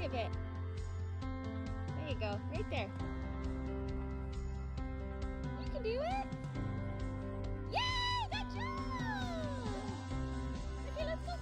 a bit. There you go, right there. You can do it. Yay, good job. Okay, let's go.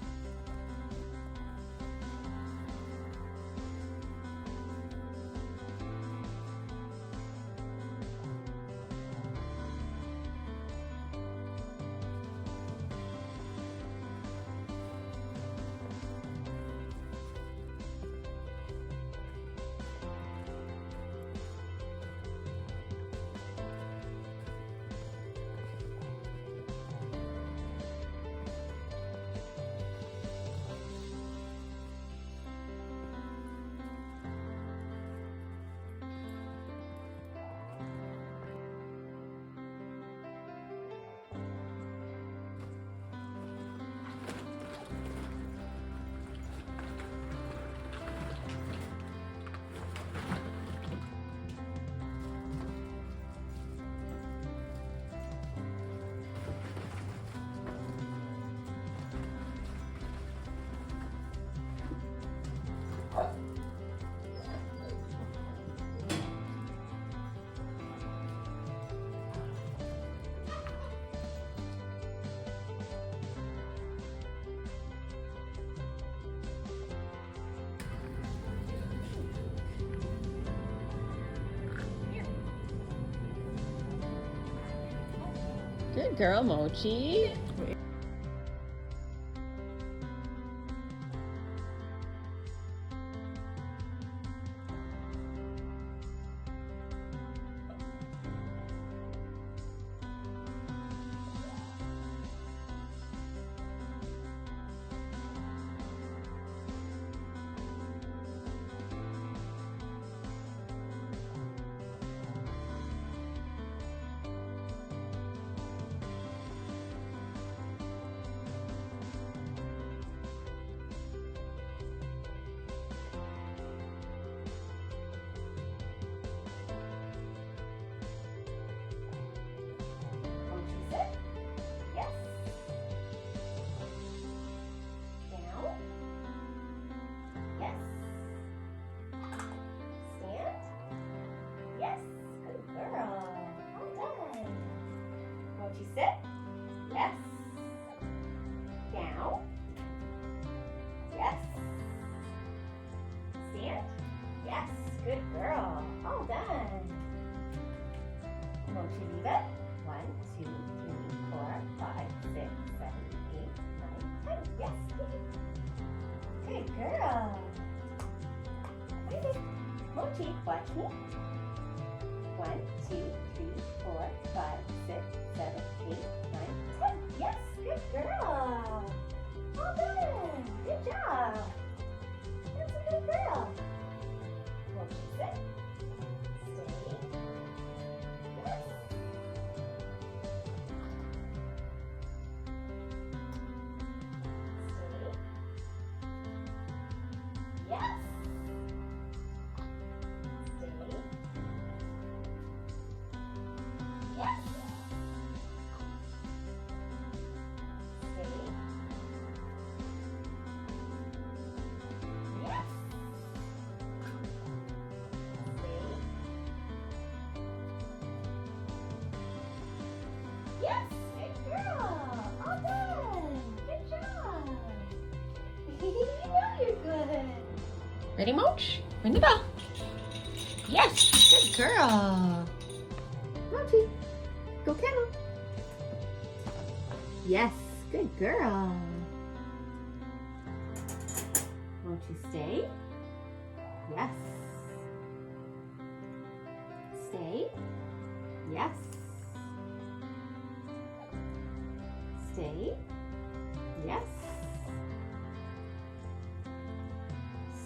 Good girl, Mochi. Mochi, sit. Yes. Down. Yes. Stand. Yes. Good girl. All done. Mochi, leave it. 1, 2, 3, 4, 5, 6, 7, 8, 9, 10. Yes. Good girl. Okay. Mochi, watch me. 1, 2, 3, 4, 5, 6, 7, 8, 9, 10. Yes, good girl. Well done. Good job. That's a good girl. Mochi, sit. Stay. Yes. Stay. Yes. Stay. Yes. Stay. Yes. Stay. Yes. Good girl. All done. Good job. You know you're good. Ready, Moch? Ring the bell. Yes, good girl. Mochi, go kennel. Yes, good girl. Mochi, stay. Yes. Stay. Yes. Stay. Yes.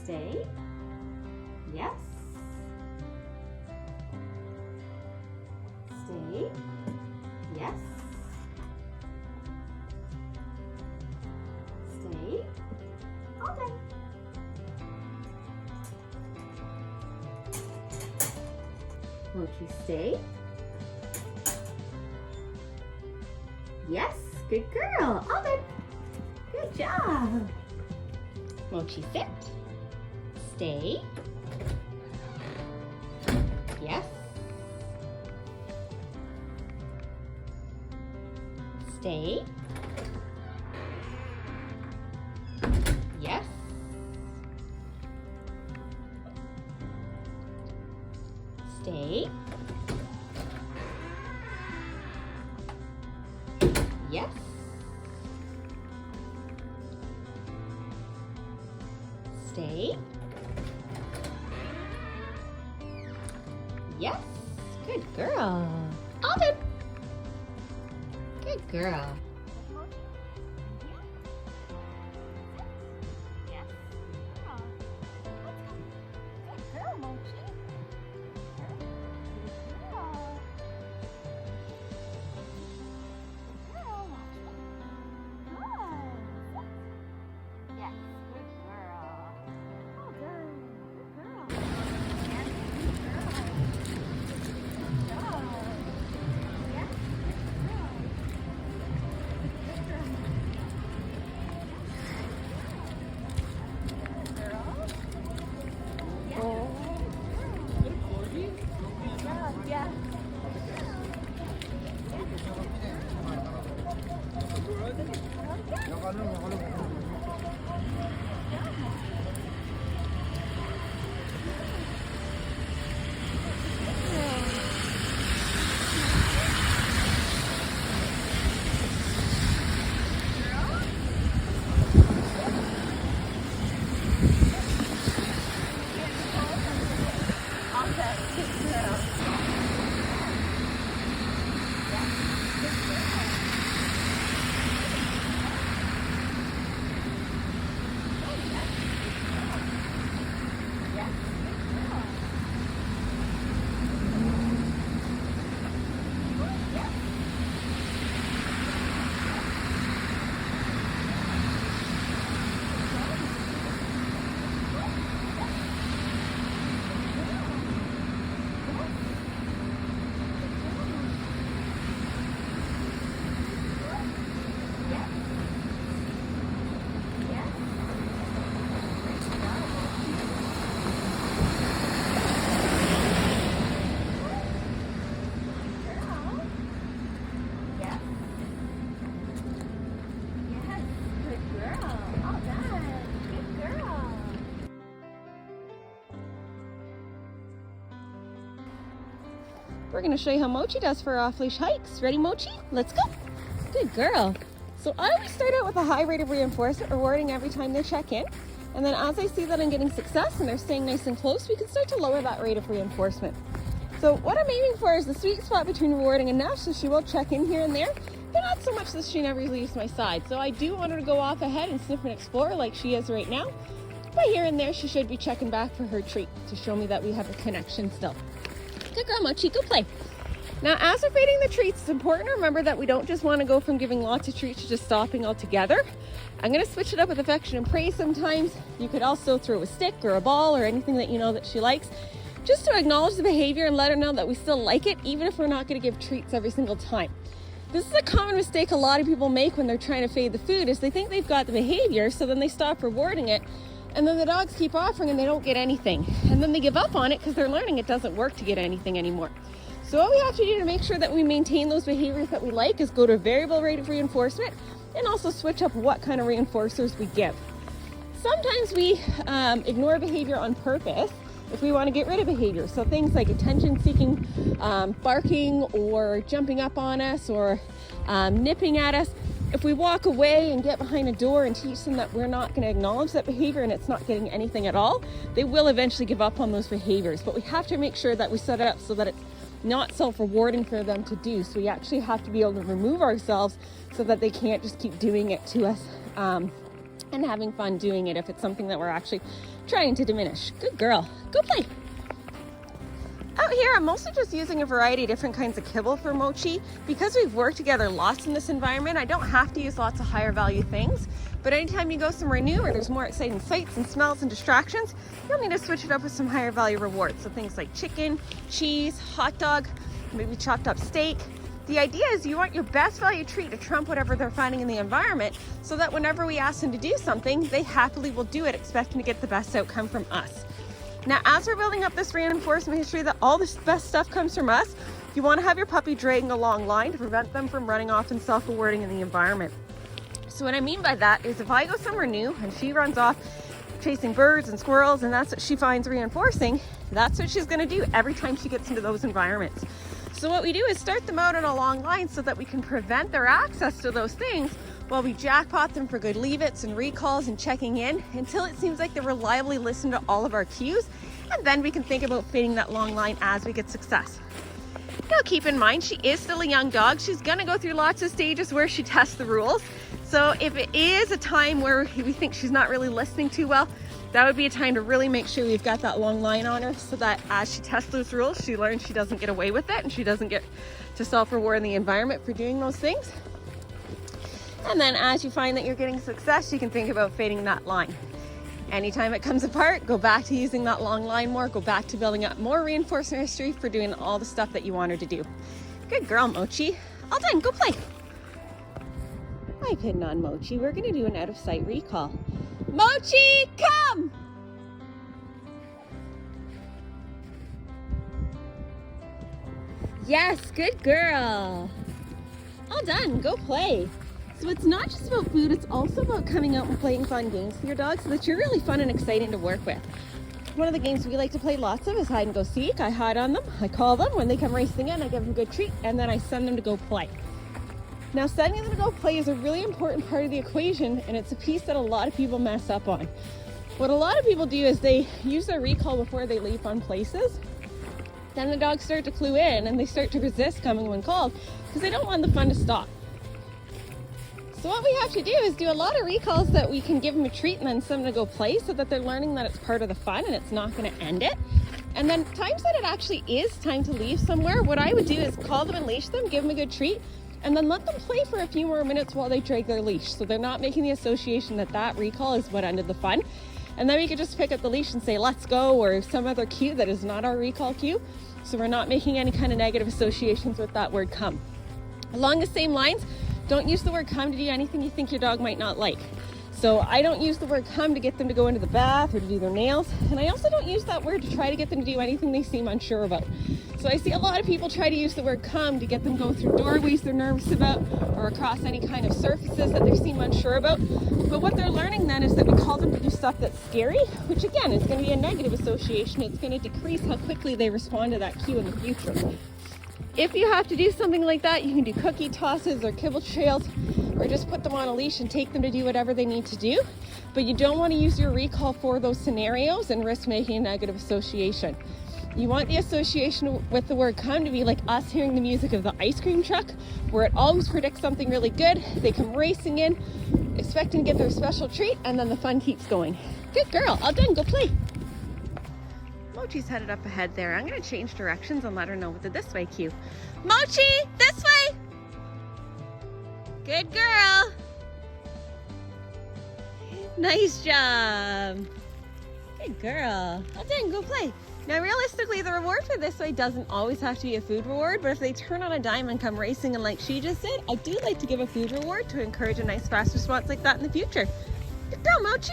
Stay. Yes. Stay. Yes. Stay. All done. Mochi, stay. Yes, good girl. All done. Good job. Mochi, sit. Stay. Yes. Stay. Yes. Stay. Yes. Stay. Yes. Good girl. All done. Good girl. Yes. Good girl, Mochi. Good girl. Good girl, Mochi. Good. Yes, good girl. Well done. Good girl. Yes, good girl. Good job. Yes, good girl. Good girl, Mochi. Good girl. Yes. Yeah. We're going to show you how Mochi does for off-leash hikes. Ready, Mochi? Let's go. Good girl. So I always start out with a high rate of reinforcement, rewarding every time they check in. And then as I see that I'm getting success and they're staying nice and close, we can start to lower that rate of reinforcement. So what I'm aiming for is the sweet spot between rewarding enough so she will check in here and there, but not so much that she never leaves my side. So I do want her to go off ahead and sniff and explore like she is right now. But here and there, she should be checking back for her treat to show me that we have a connection still. Good girl, Mochi, go play. Now, as we're feeding the treats, it's important to remember that we don't just want to go from giving lots of treats to just stopping altogether. I'm going to switch it up with affection and praise sometimes. You could also throw a stick or a ball or anything that you know that she likes, just to acknowledge the behavior and let her know that we still like it, even if we're not going to give treats every single time. This is a common mistake a lot of people make when they're trying to feed the food, is they think they've got the behavior, so then they stop rewarding it. And then the dogs keep offering and they don't get anything. And then they give up on it because they're learning it doesn't work to get anything anymore. So what we have to do to make sure that we maintain those behaviors that we like is go to a variable rate of reinforcement and also switch up what kind of reinforcers we give. Sometimes we ignore behavior on purpose if we want to get rid of behavior. So things like attention-seeking barking or jumping up on us or nipping at us. If we walk away and get behind a door and teach them that we're not going to acknowledge that behavior and it's not getting anything at all, they will eventually give up on those behaviors. But we have to make sure that we set it up so that it's not self-rewarding for them to do. So we actually have to be able to remove ourselves so that they can't just keep doing it to us and having fun doing it if it's something that we're actually trying to diminish. Good girl. Go play. Out here, I'm mostly just using a variety of different kinds of kibble for Mochi. Because we've worked together lots in this environment, I don't have to use lots of higher value things. But anytime you go somewhere new or there's more exciting sights and smells and distractions, you'll need to switch it up with some higher value rewards. So things like chicken, cheese, hot dog, maybe chopped up steak. The idea is you want your best value treat to trump whatever they're finding in the environment so that whenever we ask them to do something, they happily will do it, expecting to get the best outcome from us. Now, as we're building up this reinforcement history that all this best stuff comes from us, you want to have your puppy dragging a long line to prevent them from running off and self-rewarding in the environment. So what I mean by that is if I go somewhere new and she runs off chasing birds and squirrels and that's what she finds reinforcing, that's what she's going to do every time she gets into those environments. So what we do is start them out on a long line so that we can prevent their access to those things while we jackpot them for good leave-its and recalls and checking in until it seems like they reliably listen to all of our cues, and then we can think about fitting that long line as we get success. Now keep in mind, she is still a young dog. She's gonna go through lots of stages where she tests the rules. So if it is a time where we think she's not really listening too well, that would be a time to really make sure we've got that long line on her so that as she tests those rules, she learns she doesn't get away with it and she doesn't get to self-reward in the environment for doing those things. And then as you find that you're getting success, you can think about fading that line. Anytime it comes apart, go back to using that long line more, go back to building up more reinforcement history for doing all the stuff that you want her to do. Good girl, Mochi. All done, go play. Hi, Pin on Mochi. We're gonna do an out of sight recall. Mochi, come! Yes, good girl. All done, go play. So it's not just about food, it's also about coming out and playing fun games with your dog so that you're really fun and exciting to work with. One of the games we like to play lots of is hide and go seek. I hide on them, I call them, when they come racing in, I give them a good treat, and then I send them to go play. Now, sending them to go play is a really important part of the equation, and it's a piece that a lot of people mess up on. What a lot of people do is they use their recall before they leave on places. Then the dogs start to clue in and they start to resist coming when called because they don't want the fun to stop. So what we have to do is do a lot of recalls that we can give them a treat and then send them to go play so that they're learning that it's part of the fun and it's not going to end it. And then times that it actually is time to leave somewhere, what I would do is call them and leash them, give them a good treat, and then let them play for a few more minutes while they drag their leash. So they're not making the association that that recall is what ended the fun. And then we could just pick up the leash and say, let's go, or some other cue that is not our recall cue. So we're not making any kind of negative associations with that word come. Along the same lines, don't use the word come to do anything you think your dog might not like. So I don't use the word come to get them to go into the bath or to do their nails. And I also don't use that word to try to get them to do anything they seem unsure about. So I see a lot of people try to use the word come to get them go through doorways they're nervous about or across any kind of surfaces that they seem unsure about. But what they're learning then is that we call them to do stuff that's scary, which again is going to be a negative association. It's going to decrease how quickly they respond to that cue in the future. If you have to do something like that, you can do cookie tosses or kibble trails, or just put them on a leash and take them to do whatever they need to do. But you don't want to use your recall for those scenarios and risk making a negative association. You want the association with the word come to be like us hearing the music of the ice cream truck, where it always predicts something really good. They come racing in, expecting to get their special treat, and then the fun keeps going. Good girl, all done, go play. Mochi's headed up ahead there. I'm going to change directions and let her know with the this way cue. Mochi, this way! Good girl! Nice job! Good girl. Well done, go play. Now realistically, the reward for this way doesn't always have to be a food reward, but if they turn on a dime and come racing and like she just did, I do like to give a food reward to encourage a nice fast response like that in the future. Good girl, Mochi!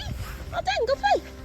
Well done, go play!